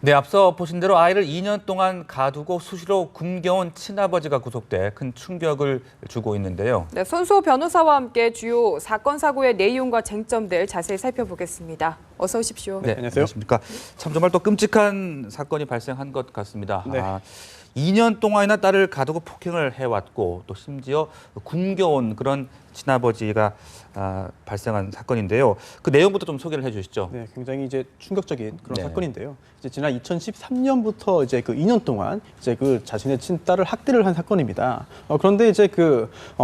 네, 앞서 보신 대로 아이를 2년 동안 가두고 수시로 굶겨온 친아버지가 구속돼 큰 충격을 주고 있는데요. 네, 손수호 변호사와 함께 주요 사건 사고의 내용과 쟁점들 자세히 살펴보겠습니다. 어서 오십시오. 네, 안녕하십니까. 참 정말 또 끔찍한 사건이 발생한 것 같습니다. 네. 2년 동안이나 딸을 가두고 폭행을 해왔고 또 심지어 굶겨온 그런 친아버지가 발생한 사건인데요. 그 내용부터 좀 소개를 해주시죠. 네, 굉장히 이제 충격적인 그런 네. 사건인데요. 이제 지난 2013년부터 이제 그 2년 동안 이제 그 자신의 친딸을 학대를 한 사건입니다. 그런데 이제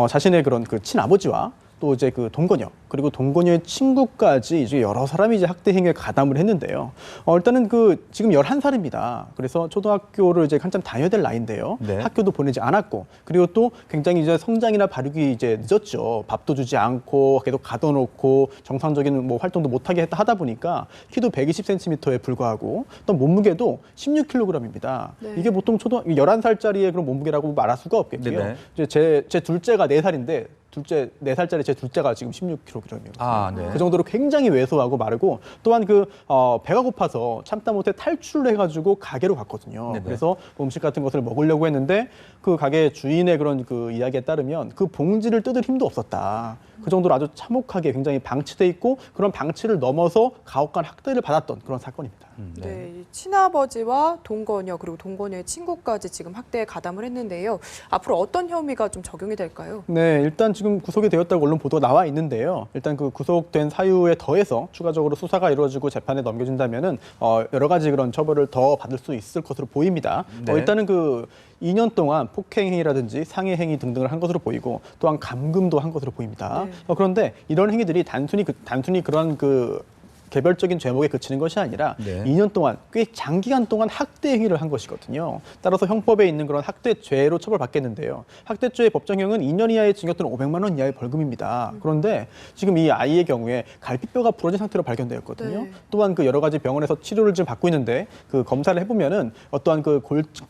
자신의 그런 그 친아버지와 또 이제 그 동거녀 그리고 동거녀의 친구까지 이제 여러 사람이 이제 학대 행위에 가담을 했는데요. 일단은 지금 11살입니다. 그래서 초등학교를 이제 한참 다녀야 될 나이인데요. 네. 학교도 보내지 않았고 그리고 또 굉장히 이제 성장이나 발육이 이제 늦었죠. 밥도 주지 않고 계속 가둬놓고 정상적인 뭐 활동도 못하게 하다 보니까 키도 120cm에 불과하고 또 몸무게도 16kg입니다. 네. 이게 보통 11살짜리의 그런 몸무게라고 말할 수가 없겠고요. 네네. 이제 제 둘째가 4살인데 4살짜리 제 둘째가 지금 16kg이거든요. 네. 그 정도로 굉장히 왜소하고 마르고 또한 배가 고파서 참다 못해 탈출을 해가지고 가게로 갔거든요. 네네. 그래서 음식 같은 것을 먹으려고 했는데 그 가게 주인의 그런 그 이야기에 따르면 그 봉지를 뜯을 힘도 없었다. 그 정도로 아주 참혹하게 굉장히 방치돼 있고 그런 방치를 넘어서 가혹한 학대를 받았던 그런 사건입니다. 네, 이 친아버지와 동거녀 그리고 동거녀의 친구까지 지금 학대에 가담을 했는데요. 앞으로 어떤 혐의가 좀 적용이 될까요? 네, 일단 지금 구속이 되었다고 언론 보도가 나와 있는데요. 일단 그 구속된 사유에 더해서 추가적으로 수사가 이루어지고 재판에 넘겨진다면은 여러 가지 그런 처벌을 더 받을 수 있을 것으로 보입니다. 네. 일단은 2년 동안 폭행 행위라든지 상해 행위 등등을 한 것으로 보이고 또한 감금도 한 것으로 보입니다. 네. 그런데 이런 행위들이 단순히 그런 개별적인 죄목에 그치는 것이 아니라 네. 2년 동안 꽤 장기간 동안 학대 행위를 한 것이거든요. 따라서 형법에 있는 그런 학대죄로 처벌받겠는데요. 학대죄의 법정형은 2년 이하의 징역 또는 500만 원 이하의 벌금입니다. 그런데 지금 이 아이의 경우에 갈비뼈가 부러진 상태로 발견되었거든요. 네. 또한 여러 가지 병원에서 치료를 지금 받고 있는데 검사를 해보면은 어떠한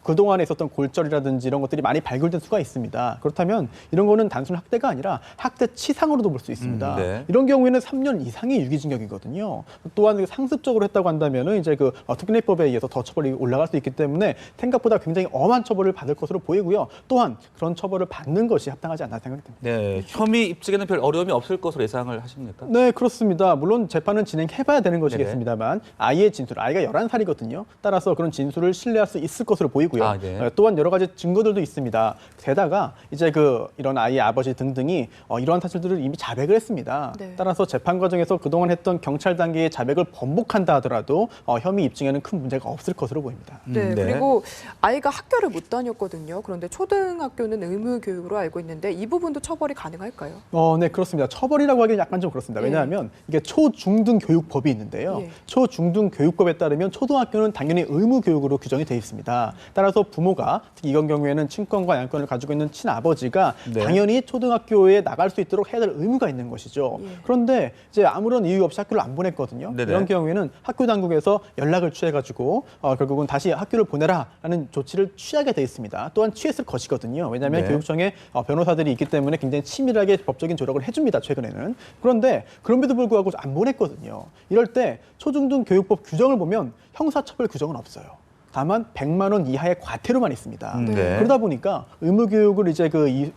그동안에 있었던 골절이라든지 이런 것들이 많이 발굴된 수가 있습니다. 그렇다면 이런 거는 단순 학대가 아니라 학대 치상으로도 볼 수 있습니다. 네. 이런 경우에는 3년 이상의 유기징역이거든요. 또한 상습적으로 했다고 한다면은 이제 특례법에 의해서 더 처벌이 올라갈 수 있기 때문에 생각보다 굉장히 엄한 처벌을 받을 것으로 보이고요. 또한 그런 처벌을 받는 것이 합당하지 않나 생각됩니다. 네, 혐의 입증에는 별 어려움이 없을 것으로 예상을 하십니까? 네, 그렇습니다. 물론 재판은 진행해봐야 되는 것이겠습니다만 아이의 진술, 아이가 11살이거든요. 따라서 그런 진술을 신뢰할 수 있을 것으로 보이고요. 네. 또한 여러 가지 증거들도 있습니다. 게다가 이제 이런 아이의 아버지 등등이 이러한 사실들을 이미 자백을 했습니다. 네. 따라서 재판 과정에서 그동안 했던 경찰 단계의 자백을 번복한다 하더라도 혐의 입증에는 큰 문제가 없을 것으로 보입니다. 네, 네. 그리고 아이가 학교를 못 다녔거든요. 그런데 초등학교는 의무 교육으로 알고 있는데 이 부분도 처벌이 가능할까요? 네, 그렇습니다. 처벌이라고 하기는 약간 좀 그렇습니다. 예. 왜냐하면 이게 초중등 교육법이 있는데요. 예. 초중등 교육법에 따르면 초등학교는 당연히 의무 교육으로 규정이 되어 있습니다. 따라서 부모가 특히 이런 경우에는 친권과 양권을 가지고 있는 친아버지가 네. 당연히 초등학교에 나갈 수 있도록 해야 될 의무가 있는 것이죠. 예. 그런데 이제 아무런 이유 없이 학교를 안 보냈거든요. 네네. 이런 경우에는 학교 당국에서 연락을 취해가지고 결국은 다시 학교를 보내라라는 조치를 취하게 돼 있습니다. 또한 취했을 것이거든요. 왜냐하면 네. 교육청에 변호사들이 있기 때문에 굉장히 치밀하게 법적인 조력을 해줍니다. 최근에는. 그런데 그럼에도 불구하고 안 보냈거든요. 이럴 때 초중등 교육법 규정을 보면 형사처벌 규정은 없어요. 다만 100만 원 이하의 과태료만 있습니다. 네. 그러다 보니까 의무교육을 이제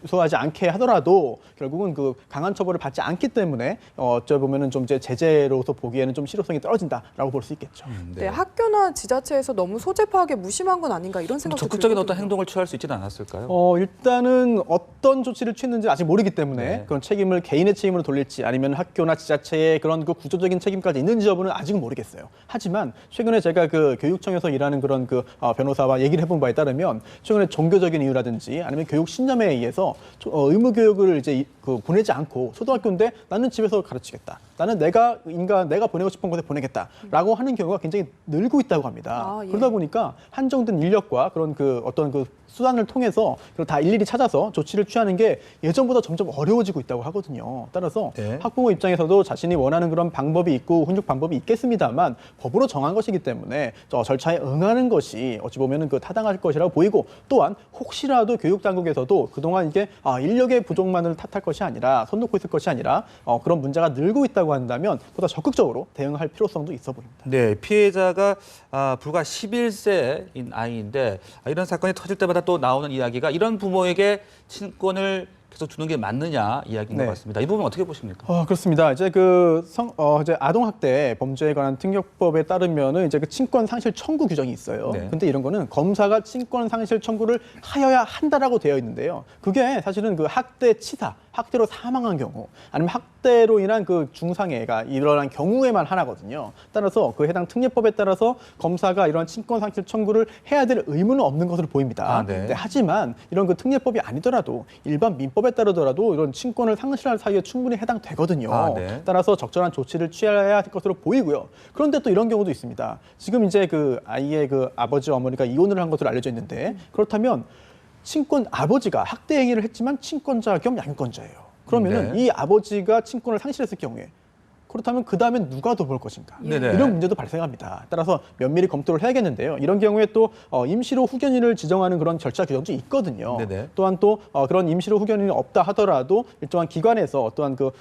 이수하지 않게 하더라도 결국은 강한 처벌을 받지 않기 때문에 어쩌 보면은 좀 이제 제재로서 보기에는 좀 실효성이 떨어진다라고 볼 수 있겠죠. 네, 학교나 지자체에서 너무 소재 파악에 무심한 건 아닌가 이런 생각도 적극적인 들거든요. 어떤 행동을 취할 수 있지는 않았을까요? 일단은 어떤 조치를 취했는지 아직 모르기 때문에 네. 그런 책임을 개인의 책임으로 돌릴지 아니면 학교나 지자체의 그런 구조적인 책임까지 있는지 여부는 아직은 모르겠어요. 하지만 최근에 제가 교육청에서 일하는 그런 변호사와 얘기를 해본 바에 따르면 최근에 종교적인 이유라든지 아니면 교육 신념에 의해서 의무 교육을 이제 보내지 않고 초등학교인데 나는 집에서 가르치겠다. 나는 내가 보내고 싶은 곳에 보내겠다라고 하는 경우가 굉장히 늘고 있다고 합니다. 예. 그러다 보니까 한정된 인력과 그런 어떤 수단을 통해서 그걸 다 일일이 찾아서 조치를 취하는 게 예전보다 점점 어려워지고 있다고 하거든요. 따라서 네. 학부모 입장에서도 자신이 원하는 그런 방법이 있고 훈육 방법이 있겠습니다만 법으로 정한 것이기 때문에 절차에 응하는 것이 어찌 보면은 타당할 것이라고 보이고 또한 혹시라도 교육 당국에서도 그동안 이게 인력의 부족만을 탓할 것이 아니라 손 놓고 있을 것이 아니라 그런 문제가 늘고 있다고 있다고 한다면 보다 적극적으로 대응할 필요성도 있어 보입니다. 네, 피해자가 불과 11세인 아이인데 이런 사건이 터질 때마다 또 나오는 이야기가 이런 부모에게 친권을 계속 주는 게 맞느냐 이야기인 것 네. 같습니다. 이 부분 어떻게 보십니까? 그렇습니다. 이제 이제 아동학대 범죄에 관한 특례법에 따르면은 이제 그 친권 상실 청구 규정이 있어요. 네. 근데 이런 거는 검사가 친권 상실 청구를 하여야 한다라고 되어 있는데요. 그게 사실은 그 학대 치사, 학대로 사망한 경우, 아니면 학대로 인한 그 중상해가 일어난 경우에만 하나거든요. 따라서 그 해당 특례법에 따라서 검사가 이런 친권 상실 청구를 해야 될 의무는 없는 것으로 보입니다. 네. 네, 하지만 이런 그 특례법이 아니더라도 일반 민법에 따르더라도 이런 친권을 상실할 사유에 충분히 해당되거든요. 네. 따라서 적절한 조치를 취해야 할 것으로 보이고요. 그런데 또 이런 경우도 있습니다. 지금 이제 그 아이의 그 아버지 어머니가 이혼을 한 것으로 알려져 있는데 그렇다면 친권 아버지가 학대 행위를 했지만 친권자 겸 양육권자예요. 그러면은 네. 이 아버지가 친권을 상실했을 경우에 그렇다면 그 다음엔 누가 돌볼 것인가? 네네. 이런 문제도 발생합니다. 따라서 면밀히 검토를 해야겠는데요. 이런 경우에 또 임시로 후견인을 지정하는 그런 절차 규정도 있거든요. 네네. 또한 또 그런 임시로 후견인이 없다 하더라도 일정한 기관에서 어떠한 그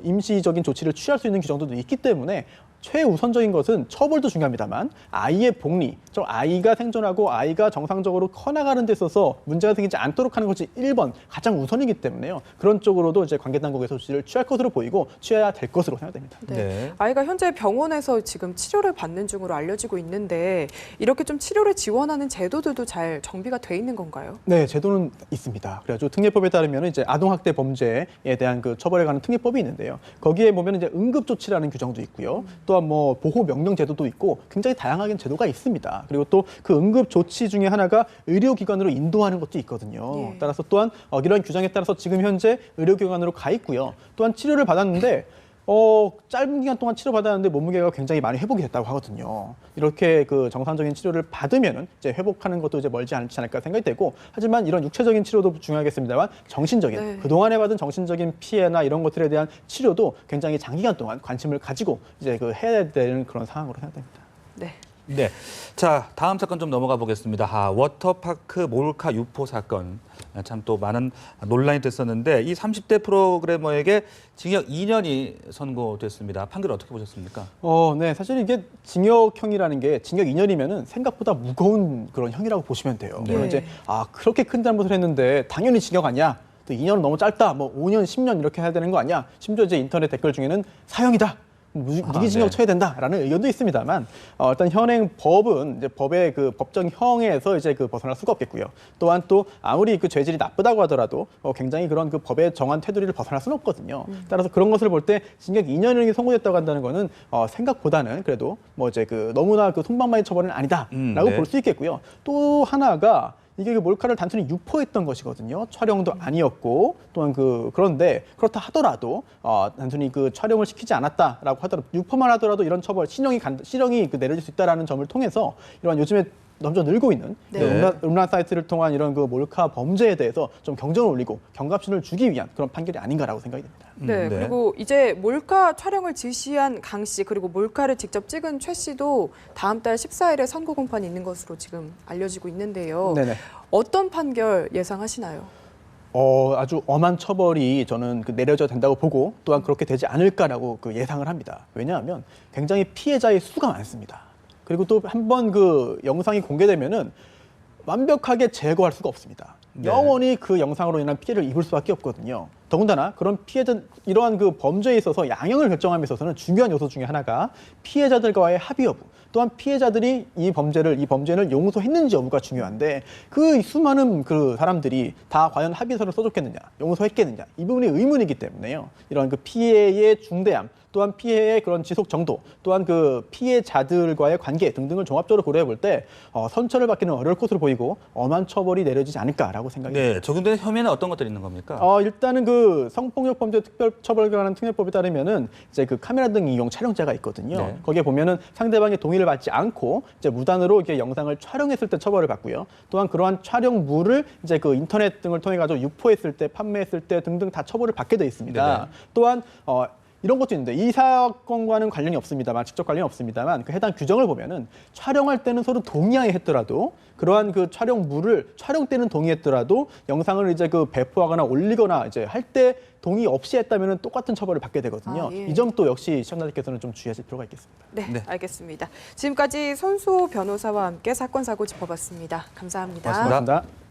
임시적인 조치를 취할 수 있는 규정도 있기 때문에 최우선적인 것은 처벌도 중요합니다만 아이의 복리, 즉 아이가 생존하고 아이가 정상적으로 커나가는 데 있어서 문제가 생기지 않도록 하는 것이 1번 가장 우선이기 때문에요. 그런 쪽으로도 이제 관계당국에서 조치를 취할 것으로 보이고 취해야 될 것으로 생각됩니다. 네. 네. 아이가 현재 병원에서 지금 치료를 받는 중으로 알려지고 있는데 이렇게 좀 치료를 지원하는 제도들도 잘 정비가 돼 있는 건가요? 네, 제도는 있습니다. 그래가지고 특례법에 따르면 이제 아동학대 범죄에 대한 그 처벌에 관한 특례법이 있는데요. 거기에 보면 이제 응급조치라는 규정도 있고요. 또한 뭐 보호 명령 제도도 있고 굉장히 다양하게 제도가 있습니다. 그리고 또 그 응급 조치 중에 하나가 의료기관으로 인도하는 것도 있거든요. 예. 따라서 또한 이런 규정에 따라서 지금 현재 의료기관으로 가 있고요. 또한 치료를 받았는데 짧은 기간 동안 치료받았는데 몸무게가 굉장히 많이 회복이 됐다고 하거든요. 이렇게 그 정상적인 치료를 받으면은 이제 회복하는 것도 이제 멀지 않지 않을까 생각이 되고, 하지만 이런 육체적인 치료도 중요하겠습니다만 정신적인 네. 그동안에 받은 정신적인 피해나 이런 것들에 대한 치료도 굉장히 장기간 동안 관심을 가지고 이제 그 해야 되는 그런 상황으로 생각됩니다. 네. 네. 자, 다음 사건 좀 넘어가 보겠습니다. 워터파크 몰카 유포 사건. 참 또 많은 논란이 됐었는데 이 30대 프로그래머에게 징역 2년이 선고됐습니다. 판결 어떻게 보셨습니까? 네. 사실 이게 징역형이라는 게 징역 2년이면은 생각보다 무거운 그런 형이라고 보시면 돼요. 네. 물론 이제 그렇게 큰 잘못을 했는데 당연히 징역 아니야. 또 2년은 너무 짧다. 뭐 5년, 10년 이렇게 해야 되는 거 아니야. 심지어 이제 인터넷 댓글 중에는 사형이다. 무기징역 네. 쳐야 된다라는 의견도 있습니다만 일단 현행 법은 이제 법의 그 법정형에서 이제 그 벗어날 수가 없겠고요. 또한 또 아무리 그 죄질이 나쁘다고 하더라도 굉장히 그런 그 법의 정한 테두리를 벗어날 수는 없거든요. 따라서 그런 것을 볼 때 징역 2년이 선고됐다고 한다는 거는 생각보다는 그래도 뭐 이제 그 너무나 그 손방망이 처벌은 아니다라고 네. 볼 수 있겠고요. 또 하나가 이게 그 몰카를 단순히 유포했던 것이거든요. 촬영도 아니었고 또한 그런데 그렇다 하더라도 단순히 그 촬영을 시키지 않았다라고 하더라도 유포만 하더라도 이런 처벌 실형이 그 내려질 수 있다라는 점을 통해서 이런 요즘에 점점 늘고 있는 네. 음란 사이트를 통한 이런 그 몰카 범죄에 대해서 좀 경종을 울리고 경각심을 주기 위한 그런 판결이 아닌가라고 생각이 됩니다. 네, 네. 그리고 이제 몰카 촬영을 지시한 강 씨, 그리고 몰카를 직접 찍은 최 씨도 다음 달 14일에 선고 공판이 있는 것으로 지금 알려지고 있는데요. 네네. 어떤 판결 예상하시나요? 아주 엄한 처벌이 저는 내려져야 된다고 보고 또한 그렇게 되지 않을까라고 예상을 합니다. 왜냐하면 굉장히 피해자의 수가 많습니다. 그리고 또 한 번 그 영상이 공개되면은 완벽하게 제거할 수가 없습니다. 네. 영원히 그 영상으로 인한 피해를 입을 수밖에 없거든요. 더군다나 그런 이러한 그 범죄에 있어서 양형을 결정함에 있어서는 중요한 요소 중에 하나가 피해자들과의 합의 여부, 또한 피해자들이 이 범죄를 용서했는지 여부가 중요한데 그 수많은 그 사람들이 다 과연 합의서를 써줬겠느냐, 용서했겠느냐, 이 부분이 의문이기 때문에요. 이런 그 피해의 중대함, 또한 피해의 그런 지속 정도, 또한 그 피해자들과의 관계 등등을 종합적으로 고려해 볼 때 선처를 받기는 어려울 것으로 보이고 엄한 처벌이 내려지지 않을까라고 생각이 듭니다. 네, 적용되는 혐의는 어떤 것들이 있는 겁니까? 일단은 그 성폭력 범죄 특별처벌에 관한 특례법에 따르면은 이제 그 카메라 등 이용 촬영죄가 있거든요. 네. 거기에 보면은 상대방의 동의를 받지 않고 이제 무단으로 이렇게 영상을 촬영했을 때 처벌을 받고요. 또한 그러한 촬영물을 이제 그 인터넷 등을 통해 가지고 유포했을 때, 판매했을 때 등등 다 처벌을 받게 돼 있습니다. 네네. 또한 이런 것도 있는데 이 사건과는 관련이 없습니다만 직접 관련이 없습니다만 그 해당 규정을 보면은 촬영할 때는 서로 동의하에 했더라도 그러한 그 촬영물을 촬영 때는 동의했더라도 영상을 이제 그 배포하거나 올리거나 이제 할 때 동의 없이 했다면은 똑같은 처벌을 받게 되거든요. 예. 이 점도 역시 시청자들께서는 좀 주의하실 필요가 있겠습니다. 네, 네. 알겠습니다. 지금까지 손수호 변호사와 함께 사건 사고 짚어봤습니다. 감사합니다. 고맙습니다. 고맙습니다.